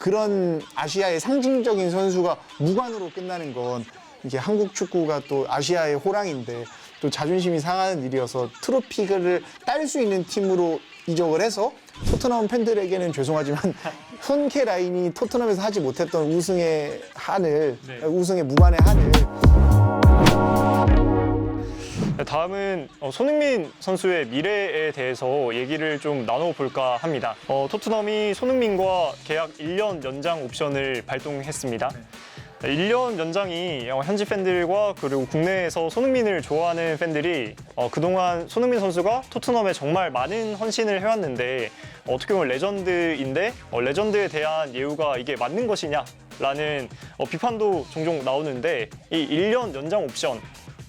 그런 아시아의 상징적인 선수가 무관으로 끝나는 건 이게 한국 축구가 또 아시아의 호랑인데 또 자존심이 상하는 일이어서 트로피를 딸 수 있는 팀으로 이적을 해서 토트넘 팬들에게는 죄송하지만 손케 라인이 토트넘에서 하지 못했던 우승의 한을, 우승의 무관의 한을. 다음은 손흥민 선수의 미래에 대해서 얘기를 좀 나눠볼까 합니다. 토트넘이 손흥민과 계약 1년 연장 옵션을 발동했습니다. 1년 연장이 현지 팬들과 그리고 국내에서 손흥민을 좋아하는 팬들이 그동안 손흥민 선수가 토트넘에 정말 많은 헌신을 해왔는데 어떻게 보면 레전드인데 레전드에 대한 예우가 이게 맞는 것이냐라는 비판도 종종 나오는데 이 1년 연장 옵션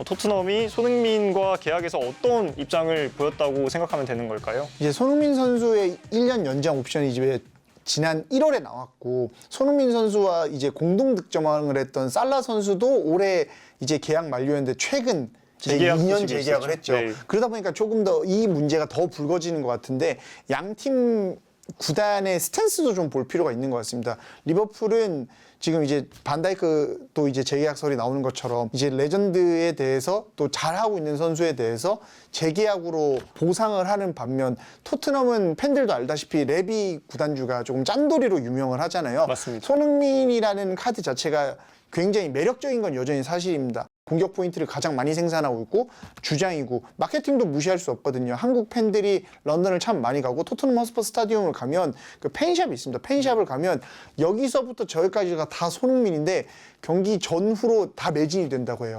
토트넘이 손흥민과 계약에서 어떤 입장을 보였다고 생각하면 되는 걸까요? 이제 손흥민 선수의 1년 연장 옵션이 이제 지난 1월에 나왔고 손흥민 선수와 이제 공동 득점왕을 했던 살라 선수도 올해 이제 계약 만료였는데 최근 재계약 2년 재계약을 했죠. 네. 그러다 보니까 조금 더 이 문제가 더 불거지는 것 같은데 양팀 구단의 스탠스도 좀 볼 필요가 있는 것 같습니다. 리버풀은 지금 이제 반다이크 또 이제 재계약설이 나오는 것처럼 이제 레전드에 대해서 또 잘하고 있는 선수에 대해서 재계약으로 보상을 하는 반면 토트넘은 팬들도 알다시피 레비 구단주가 조금 짠돌이로 유명을 하잖아요. 맞습니다. 손흥민이라는 카드 자체가 굉장히 매력적인 건 여전히 사실입니다. 공격 포인트를 가장 많이 생산하고 있고 주장이고 마케팅도 무시할 수 없거든요. 한국 팬들이 런던을 참 많이 가고 토트넘 허스퍼 스타디움을 가면 그 팬샵이 있습니다. 팬샵을 가면 여기서부터 저기까지가 다 손흥민인데 경기 전후로 다 매진이 된다고 해요.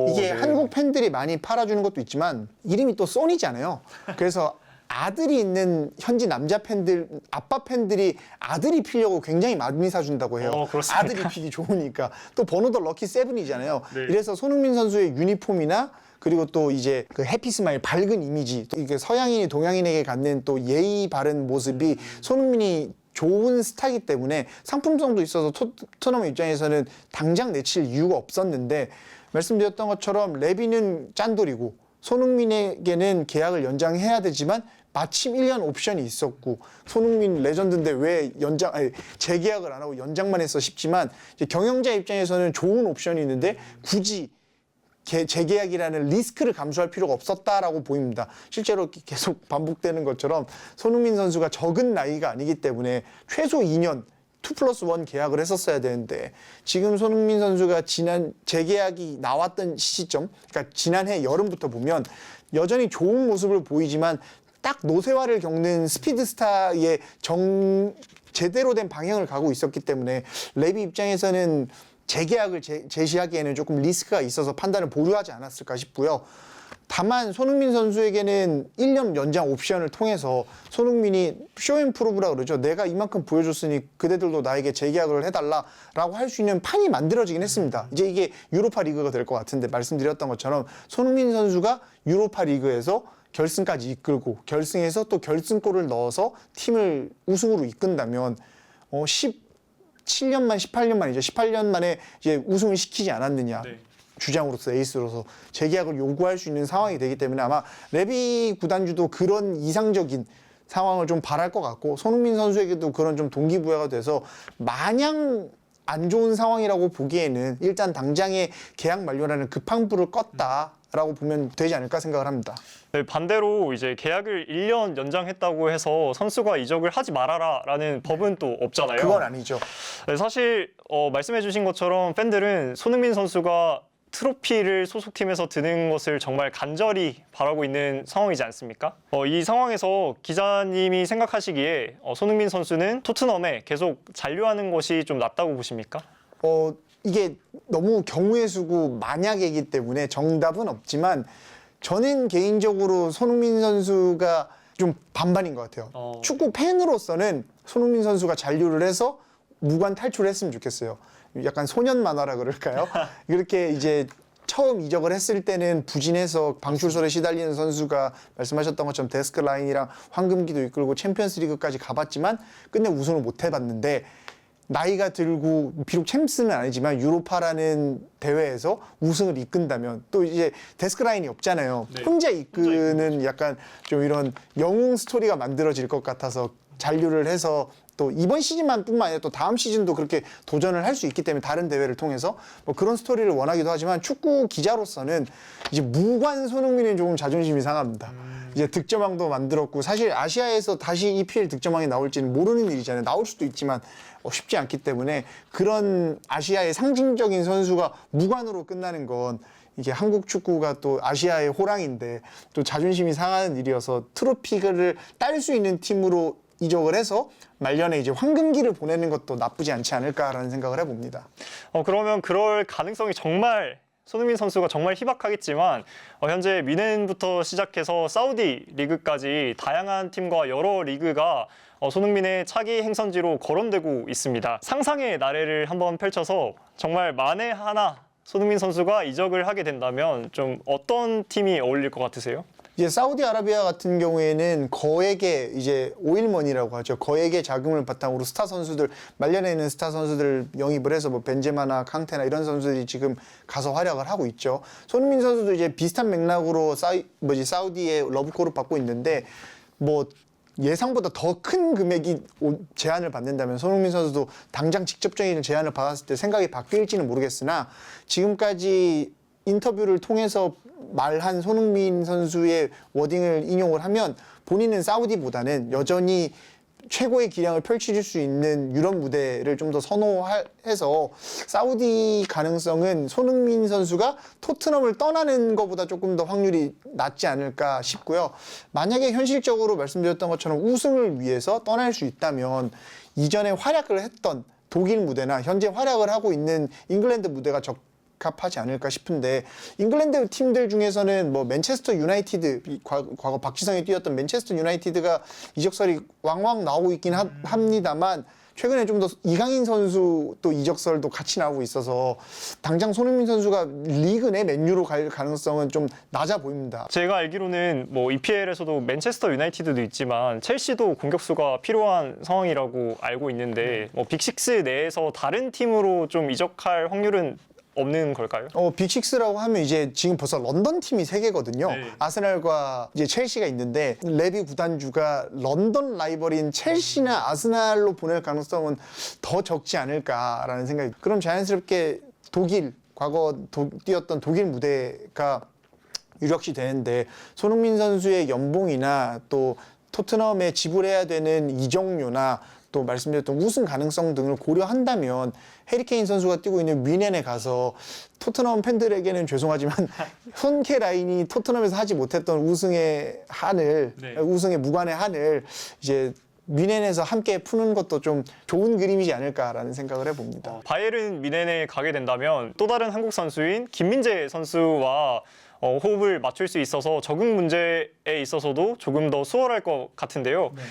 이게 한국 팬들이 많이 팔아주는 것도 있지만 이름이 또 소니잖아요. 그래서 아들이 있는 현지 남자 팬들, 아빠 팬들이 아들이 피려고 굉장히 많이 사준다고 해요. 그렇습니까? 아들이 피기 좋으니까. 또 번호도 럭키 세븐이잖아요. 네. 이래서 손흥민 선수의 유니폼이나 그리고 또 이제 그 해피스마일, 밝은 이미지, 또 이게 서양인이 동양인에게 갖는 또 예의 바른 모습이 손흥민이 좋은 스타이기 때문에 상품성도 있어서 토트넘 입장에서는 당장 내칠 이유가 없었는데 말씀드렸던 것처럼 레비는 짠돌이고 손흥민에게는 계약을 연장해야 되지만 마침 1년 옵션이 있었고 손흥민 레전드인데 왜 재계약을 안 하고 연장만 했어 싶지만 이제 경영자 입장에서는 좋은 옵션이 있는데 굳이 재계약이라는 리스크를 감수할 필요가 없었다라고 보입니다. 실제로 계속 반복되는 것처럼 손흥민 선수가 적은 나이가 아니기 때문에 최소 2년 2+1 계약을 했었어야 되는데 지금 손흥민 선수가 지난 재계약이 나왔던 시점, 그러니까 지난해 여름부터 보면 여전히 좋은 모습을 보이지만 딱 노쇠화를 겪는 스피드스타의 제대로 된 방향을 가고 있었기 때문에 레비 입장에서는 재계약을 제시하기에는 조금 리스크가 있어서 판단을 보류하지 않았을까 싶고요. 다만 손흥민 선수에게는 1년 연장 옵션을 통해서 손흥민이 쇼앤프루브라 그러죠. 내가 이만큼 보여줬으니 그대들도 나에게 재계약을 해달라라고 할 수 있는 판이 만들어지긴 했습니다. 이제 이게 유로파 리그가 될 것 같은데 말씀드렸던 것처럼 손흥민 선수가 유로파 리그에서 결승까지 이끌고 결승에서 또 결승골을 넣어서 팀을 우승으로 이끈다면 17년 만 18년 만이죠. 18년 만에 이제 우승을 시키지 않았느냐. 네. 주장으로서 에이스로서 재계약을 요구할 수 있는 상황이 되기 때문에 아마 레비 구단주도 그런 이상적인 상황을 좀 바랄 것 같고 손흥민 선수에게도 그런 좀 동기부여가 돼서 마냥 안 좋은 상황이라고 보기에는 일단 당장의 계약 만료라는 급한 불을 껐다라고 보면 되지 않을까 생각을 합니다. 네, 반대로 이제 계약을 1년 연장했다고 해서 선수가 이적을 하지 말아라라는 법은 또 없잖아요. 그건 아니죠. 네, 사실 말씀해주신 것처럼 팬들은 손흥민 선수가 트로피를 소속팀에서 드는 것을 정말 간절히 바라고 있는 상황이지 않습니까? 이 상황에서 기자님이 생각하시기에 손흥민 선수는 토트넘에 계속 잔류하는 것이 좀 낫다고 보십니까? 이게 너무 경우의 수고 만약이기 때문에 정답은 없지만 저는 개인적으로 손흥민 선수가 좀 반반인 것 같아요. 축구 팬으로서는 손흥민 선수가 잔류를 해서 무관 탈출을 했으면 좋겠어요. 약간 소년 만화라 그럴까요? 이렇게 이제 처음 이적을 했을 때는 부진해서 방출설에 시달리는 선수가 말씀하셨던 것처럼 데스크 라인이랑 황금기도 이끌고 챔피언스 리그까지 가봤지만 끝내 우승을 못 해봤는데 나이가 들고 비록 챔스는 아니지만 유로파라는 대회에서 우승을 이끈다면 또 이제 데스크 라인이 없잖아요. 네. 혼자 이끄는 약간 좀 이런 영웅 스토리가 만들어질 것 같아서 잔류를 해서 또 이번 시즌만 뿐만 아니라 또 다음 시즌도 그렇게 도전을 할 수 있기 때문에 다른 대회를 통해서 뭐 그런 스토리를 원하기도 하지만 축구 기자로서는 이제 무관 손흥민은 조금 자존심이 상합니다. 이제 득점왕도 만들었고 사실 아시아에서 다시 EPL 득점왕이 나올지는 모르는 일이잖아요. 나올 수도 있지만 쉽지 않기 때문에 그런 아시아의 상징적인 선수가 무관으로 끝나는 건 이게 한국 축구가 또 아시아의 호랑인데 또 자존심이 상하는 일이어서 트로피를 딸 수 있는 팀으로 이적을 해서 말년에 이제 황금기를 보내는 것도 나쁘지 않지 않을까라는 생각을 해봅니다. 그러면 그럴 가능성이 정말 손흥민 선수가 정말 희박하겠지만 현재 미넨부터 시작해서 사우디 리그까지 다양한 팀과 여러 리그가 손흥민의 차기 행선지로 거론되고 있습니다. 상상의 나래를 한번 펼쳐서 정말 만에 하나 손흥민 선수가 이적을 하게 된다면 좀 어떤 팀이 어울릴 것 같으세요? 이제 사우디아라비아 같은 경우에는 거액의 이제 오일머니라고 하죠. 거액의 자금을 바탕으로 스타 선수들 말년에 있는 스타 선수들 영입을 해서 뭐 벤제마나 캉테나 이런 선수들이 지금 가서 활약을 하고 있죠. 손흥민 선수도 이제 비슷한 맥락으로 사우디의 러브콜을 받고 있는데 뭐 예상보다 더 큰 금액이 제안을 받는다면 손흥민 선수도 당장 직접적인 제안을 받았을 때 생각이 바뀔지는 모르겠으나 지금까지 인터뷰를 통해서 말한 손흥민 선수의 워딩을 인용을 하면 본인은 사우디보다는 여전히 최고의 기량을 펼칠 수 있는 유럽 무대를 좀 더 선호해서 사우디 가능성은 손흥민 선수가 토트넘을 떠나는 것보다 조금 더 확률이 낮지 않을까 싶고요. 만약에 현실적으로 말씀드렸던 것처럼 우승을 위해서 떠날 수 있다면 이전에 활약을 했던 독일 무대나 현재 활약을 하고 있는 잉글랜드 무대가 적합하지 않을까 싶은데 잉글랜드 팀들 중에서는 뭐 맨체스터 유나이티드 과거 박지성이 뛰었던 맨체스터 유나이티드가 이적설이 왕왕 나오고 있긴 합니다만 최근에 좀 더 이강인 선수 또 이적설도 같이 나오고 있어서 당장 손흥민 선수가 리그 내 맨유로 갈 가능성은 좀 낮아 보입니다. 제가 알기로는 뭐 EPL에서도 맨체스터 유나이티드도 있지만 첼시도 공격수가 필요한 상황이라고 알고 있는데 뭐 빅식스 내에서 다른 팀으로 좀 이적할 확률은 없는 걸까요? 빅식스라고 하면 이제 지금 벌써 런던 팀이 3개거든요. 네. 아스날과 이제 첼시가 있는데 레비 구단주가 런던 라이벌인 첼시나 아스날로 보낼 가능성은 더 적지 않을까라는 생각이. 그럼 자연스럽게 독일 과거 뛰었던 독일 무대가 유력시 되는데 손흥민 선수의 연봉이나 또 토트넘에 지불해야 되는 이적료나 또 말씀드렸던 우승 가능성 등을 고려한다면 해리케인 선수가 뛰고 있는 뮌헨에 가서 토트넘 팬들에게는 죄송하지만 손케 라인이 토트넘에서 하지 못했던 우승의 한을 우승의 무관의 한을 이제 뮌헨에서 함께 푸는 것도 좀 좋은 그림이지 않을까라는 생각을 해봅니다. 바이에른 뮌헨에 가게 된다면 또 다른 한국 선수인 김민재 선수와 호흡을 맞출 수 있어서 적응 문제에 있어서도 조금 더 수월할 것 같은데요. 네.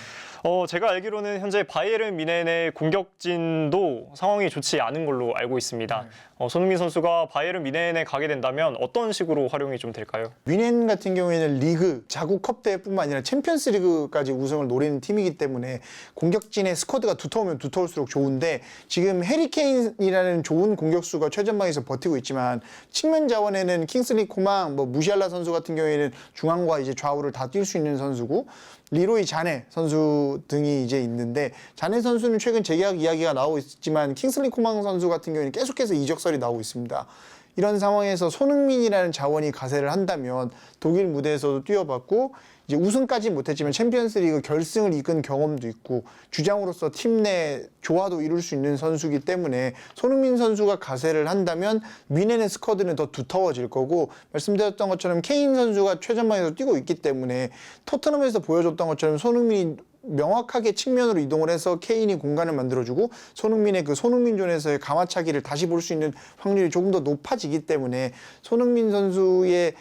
제가 알기로는 현재 바이에른 뮌헨의 공격진도 상황이 좋지 않은 걸로 알고 있습니다. 손흥민 선수가 바이에른 뮌헨에 가게 된다면 어떤 식으로 활용이 좀 될까요? 뮌헨 같은 경우에는 리그, 자국 컵 대회뿐만 아니라 챔피언스 리그까지 우승을 노리는 팀이기 때문에 공격진의 스쿼드가 두터우면 두터울수록 좋은데 지금 해리케인이라는 좋은 공격수가 최전방에서 버티고 있지만 측면 자원에는 킹슬리 코망, 뭐 무시알라 선수 같은 경우에는 중앙과 이제 좌우를 다 뛸 수 있는 선수고 리로이 자네 선수 등이 이제 있는데 자네 선수는 최근 재계약 이야기가 나오고 있지만 킹슬리 코망 선수 같은 경우에는 계속해서 이적설이 나오고 있습니다. 이런 상황에서 손흥민이라는 자원이 가세를 한다면 독일 무대에서도 뛰어봤고 이제 우승까지 못했지만 챔피언스리그 결승을 이끈 경험도 있고 주장으로서 팀 내 조화도 이룰 수 있는 선수이기 때문에 손흥민 선수가 가세를 한다면 뮌헨의 스쿼드는 더 두터워질 거고 말씀드렸던 것처럼 케인 선수가 최전방에서 뛰고 있기 때문에 토트넘에서 보여줬던 것처럼 손흥민이 명확하게 측면으로 이동을 해서 케인이 공간을 만들어주고 손흥민의 그 손흥민존에서의 가마차기를 다시 볼 수 있는 확률이 조금 더 높아지기 때문에 손흥민 선수의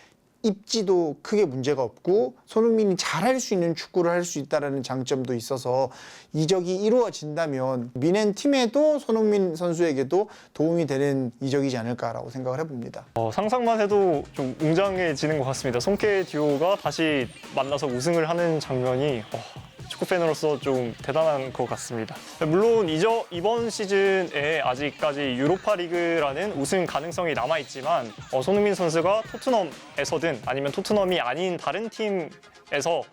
입지도 크게 문제가 없고 손흥민이 잘할 수 있는 축구를 할 수 있다는 장점도 있어서 이적이 이루어진다면 뮌헨 팀에도 손흥민 선수에게도 도움이 되는 이적이지 않을까라고 생각을 해봅니다. 상상만 해도 좀 웅장해지는 것 같습니다. 손케 듀오가 다시 만나서 우승을 하는 장면이 축구 팬으로서 좀 대단한 것 같습니다. 물론 이번 시즌에 아직까지 유로파 리그라는 우승 가능성이 남아 있지만 손흥민 선수가 토트넘에서든 아니면 토트넘이 아닌 다른 팀에서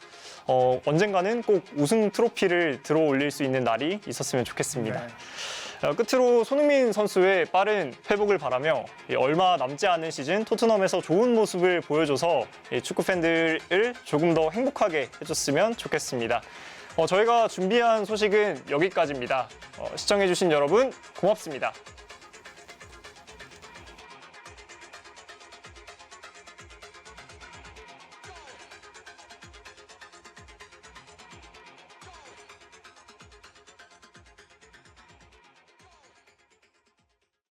언젠가는 꼭 우승 트로피를 들어올릴 수 있는 날이 있었으면 좋겠습니다. 끝으로 손흥민 선수의 빠른 회복을 바라며 얼마 남지 않은 시즌 토트넘에서 좋은 모습을 보여줘서 축구 팬들을 조금 더 행복하게 해줬으면 좋겠습니다. 저희가 준비한 소식은 여기까지입니다. 시청해주신 여러분 고맙습니다.